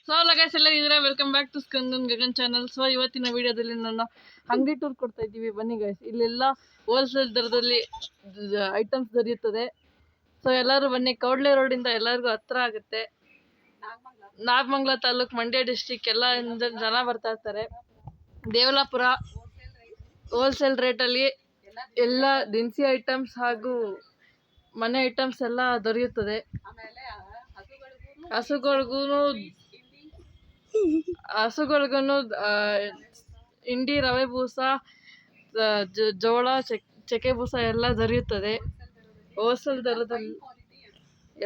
So guys ಎಲ್ಲ ಇದ್ರೆ welcome back to Skandan Gagan channel. So ಇವತ್ತಿನ ವಿಡಿಯೋದಲ್ಲಿ ನನ್ನ ಅಂಗಡಿ ಟೂರ್ ಕೊಡ್ತಾ ಇದ್ದೀವಿ. ಬನ್ನಿ ಗೈಸ್, ಇಲ್ಲೆಲ್ಲ ಹೋಲ್ಸೇಲ್ ದರದಲ್ಲಿ ಐಟಮ್ಸ್ ದೊರೆಯುತ್ತದೆ. ಸೊ ಎಲ್ಲರೂ ಬನ್ನಿ, ಕೌಡ್ಲೆ ರೋಡಿಂದ ಎಲ್ಲರಿಗೂ ಹತ್ರ ಆಗುತ್ತೆ. ನಾಗಮಂಗಲ ತಾಲೂಕ್, ಮಂಡ್ಯ ಡಿಸ್ಟಿಕ್ ಎಲ್ಲ ಜನ ಬರ್ತಾ ಇರ್ತಾರೆ. ದೇವಲಾಪುರ ಹೋಲ್ಸೇಲ್ ರೇಟಲ್ಲಿ ಎಲ್ಲ ದಿನಸಿ ಐಟಮ್ಸ್ ಹಾಗೂ ಮನೆ ಐಟಮ್ಸ್ ಎಲ್ಲ ದೊರೆಯುತ್ತದೆ. ಹಸುಗಳಿಗೂ ಇಂಡಿ, ರವೆ ಬೂಸ, ಜೋಳ, ಚಕ್ಕೆ ಬೂಸ ಎಲ್ಲ ದೊರೆಯುತ್ತದೆ ಹೋಲ್ಸೇಲ್ ದರದಲ್ಲಿ.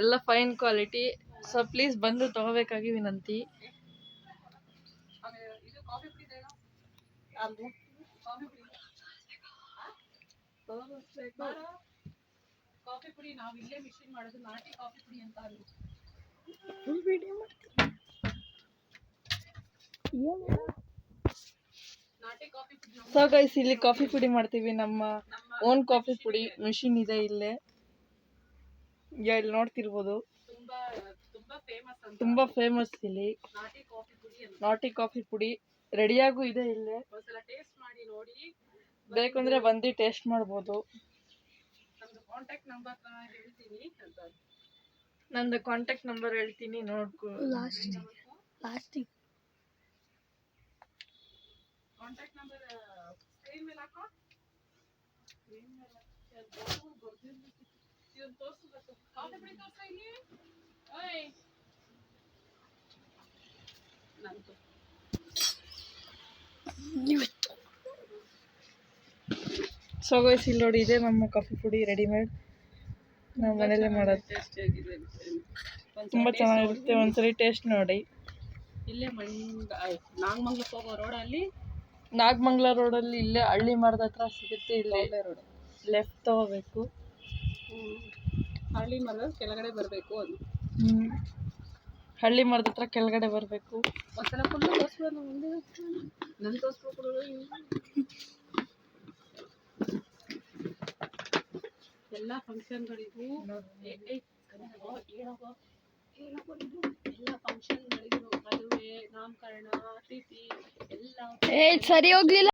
ಎಲ್ಲ ಫೈನ್ ಕ್ವಾಲಿಟಿ. ಸೊ ಪ್ಲೀಸ್ ಬಂದು ತಗೋಬೇಕಾಗಿ ವಿನಂತಿ. ಕಾಫಿ ಪುಡಿ ನಾವು ಇಲ್ಲೇ ಮಿಷಿನ್ ಮಾಡೋದು, ನಾಟಿ ಕಾಫಿ ಪುಡಿ ಅಂತ ಅಲ್ಲ. ಸೊ ಗೈಸ್, ಇಲ್ಲಿ ಕಾಫಿ ಪುಡಿ ಮಾಡ್ತೀವಿ. ನಮ್ಮ ಓನ್ ಕಾಫಿ ಪುಡಿ ಮಿಷಿನ್ ಇದೆ ಇಲ್ಲೇ. ಇಲ್ಲಿ ನೋಡ್ತಿರ್ಬೋದು, ತುಂಬಾ ಫೇಮಸ್ ಇಲ್ಲಿ ನಾಟಿ ಕಾಫಿ ಪುಡಿ. ರೆಡಿಯಾಗೂ ಇದೆ ಇಲ್ಲೇ. ಟೇಸ್ಟ್ ಮಾಡಿ ನೋಡಿ, ಬೇಕಂದ್ರೆ ಬಂದು ಟೇಸ್ಟ್ ಮಾಡ್ಬೋದು. ನಂದು ಕಾಂಟ್ಯಾಕ್ಟ್ ನಂಬರ್ ಹೇಳ್ತೀನಿ, ನೋಡ್ಕೊ. ಕಾಂಟ್ಯಾಕ್ಟ್ ನಂಬರ್ ಸ್ಕ್ರೀನ್ ಮೇಲೆ ಹಾಕೋ. ತೋರಿಸ್ಬೇಕು, ಕಾಫಿ ಪುಡಿ ತೋರಿಸ ಇಲ್ಲಿ. ನಂದು ಸೊ ಗೈಸ್, ಇಲ್ಲಿ ನೋಡಿ, ಇದೆ ನಮ್ಮ ಕಾಫಿ ಪುಡಿ ರೆಡಿಮೇಡ್. ನಾವು ಮನೇಲೆ ಮಾಡೋದು. ತುಂಬ ಚೆನ್ನಾಗಿರುತ್ತೆ, ಒಂದ್ಸರಿ ಟೇಸ್ಟ್ ನೋಡಿ. ಇಲ್ಲೇ ನಾಗಮಂಗ್ಲಕ್ಕೆ ಹೋಗೋ ರೋಡಲ್ಲಿ, ನಾಗಮಂಗಲ ರೋಡಲ್ಲಿ ಇಲ್ಲೇ ಹಳ್ಳಿ ಮರದ ಹತ್ರ ಸಿಗುತ್ತೆ. ಇಲ್ಲೇ ರೋಡ್ ಲೆಫ್ಟ್ ತಗೋಬೇಕು. ಹಳ್ಳಿ ಮರದ ಕೆಳಗಡೆ ಬರಬೇಕು. ಅದು ಹಳ್ಳಿ ಮರದ ಹತ್ರ ಕೆಳಗಡೆ ಬರಬೇಕು. ಒಂದ್ಸಲ ಫುಲ್ಲು ತೋರಿಸ್ಬೋದು. ಮುಂದೆ ನನ್ನ ತೋರಿಸ್ಬೇಕು. ಎಲ್ಲ ಫಂಕ್ಷನ್ಗಳಿಗೂ ಎಲ್ಲ ಫಂಕ್ಷನ್ಗಳಿಗೂ, ಮದುವೆ, ನಾಮಕರಣ, ತಿಥಿ ಎಲ್ಲ ಸರಿ ಹೋಗ್ಲಿಲ್ಲ.